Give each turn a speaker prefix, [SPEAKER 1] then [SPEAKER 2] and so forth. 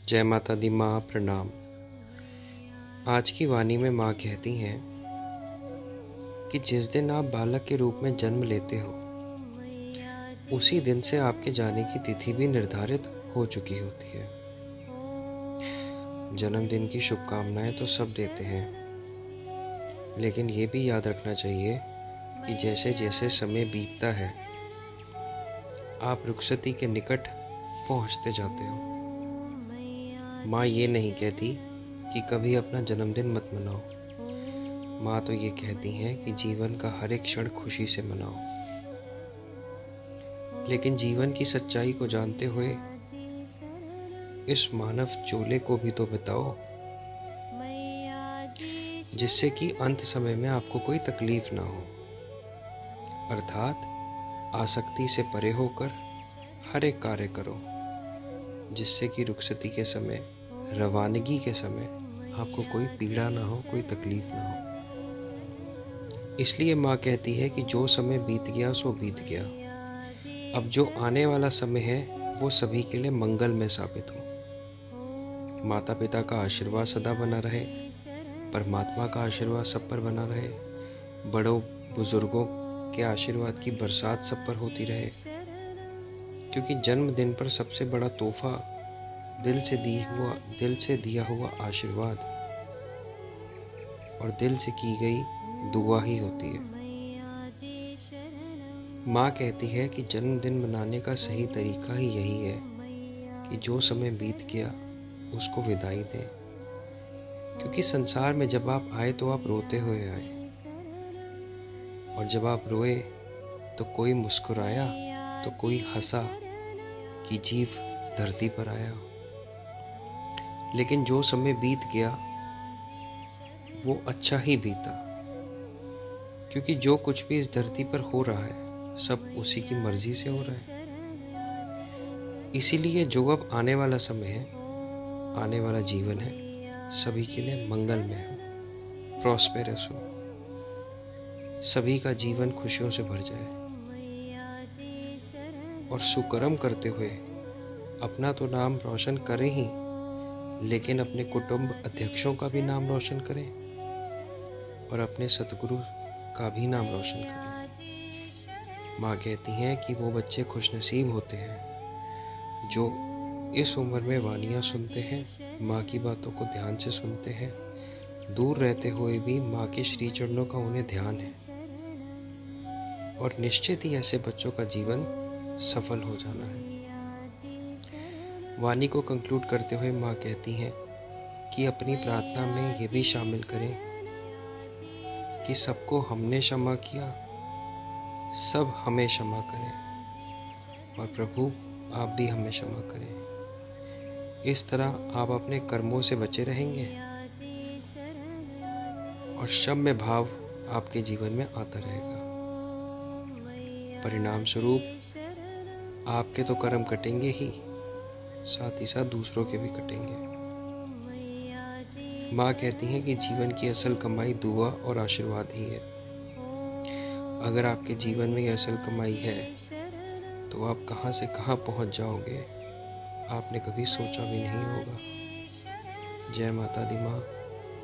[SPEAKER 1] जय माता दी माँ प्रणाम। आज की वाणी में माँ कहती हैं कि जिस दिन आप बालक के रूप में जन्म लेते हो उसी दिन से आपके जाने की तिथि भी निर्धारित हो चुकी होती है। जन्मदिन की शुभकामनाएं तो सब देते हैं, लेकिन ये भी याद रखना चाहिए कि जैसे जैसे समय बीतता है आप रुखसती के निकट पहुंचते जाते हो। माँ ये नहीं कहती कि कभी अपना जन्मदिन मत मनाओ। माँ तो ये कहती हैं कि जीवन का हर एक क्षण खुशी से मनाओ। लेकिन जीवन की सच्चाई को जानते हुए इस मानव चोले को भी तो बिताओ, जिससे कि अंत समय में आपको कोई तकलीफ ना हो। अर्थात आसक्ति से परे होकर हर एक कार्य करो, जिससे कि रुखसती के समय, रवानगी के समय आपको कोई पीड़ा ना हो, कोई तकलीफ ना हो। इसलिए माँ कहती है कि जो समय बीत गया सो बीत गया। अब जो आने वाला समय है वो सभी के लिए मंगलमय साबित हो। माता पिता का आशीर्वाद सदा बना रहे, परमात्मा का आशीर्वाद सब पर बना रहे, बड़ों बुजुर्गों के आशीर्वाद की बरसात सब पर होती रहे। क्योंकि जन्मदिन पर सबसे बड़ा तोहफा दिल से दिया हुआ आशीर्वाद और दिल से की गई दुआ ही होती है। माँ कहती है कि जन्मदिन मनाने का सही तरीका ही यही है कि जो समय बीत गया उसको विदाई दें। क्योंकि संसार में जब आप आए तो आप रोते हुए आए, और जब आप रोए तो कोई मुस्कुराया तो कोई हंसा कि जीव धरती पर आया। लेकिन जो समय बीत गया वो अच्छा ही बीता, क्योंकि जो कुछ भी इस धरती पर हो रहा है सब उसी की मर्जी से हो रहा है। इसीलिए जो अब आने वाला समय है, आने वाला जीवन है, सभी के लिए मंगलमय हो, प्रॉस्पेरस हो, सभी का जीवन खुशियों से भर जाए। और सुकर्म करते हुए अपना तो नाम रोशन करें ही, लेकिन अपने कुटुंब अध्यक्षों का भी नाम रोशन करें और अपने सतगुरु का भी नाम रोशन करें। माँ कहती हैं कि वो बच्चे खुशनसीब होते हैं जो इस उम्र में वानियाँ सुनते हैं, माँ की बातों को ध्यान से सुनते हैं, दूर रहते हुए भी माँ के श्री चरणों का उन्हें ध्यान है। और निश्चित ही ऐसे बच्चों का जीवन सफल हो जाना है। वाणी को कंक्लूड करते हुए माँ कहती हैं कि अपनी प्रार्थना में ये भी शामिल करें कि सबको हमने क्षमा किया, सब हमें क्षमा करें, और प्रभु आप भी हमें क्षमा करें। इस तरह आप अपने कर्मों से बचे रहेंगे और क्षम्य भाव आपके जीवन में आता रहेगा। परिणाम स्वरूप आपके तो कर्म कटेंगे ही, साथ ही साथ दूसरों के भी कटेंगे। माँ कहती हैं कि जीवन की असल कमाई दुआ और आशीर्वाद ही है। अगर आपके जीवन में ये असल कमाई है तो आप कहाँ से कहाँ पहुँच जाओगे आपने कभी सोचा भी नहीं होगा। जय माता दी माँ।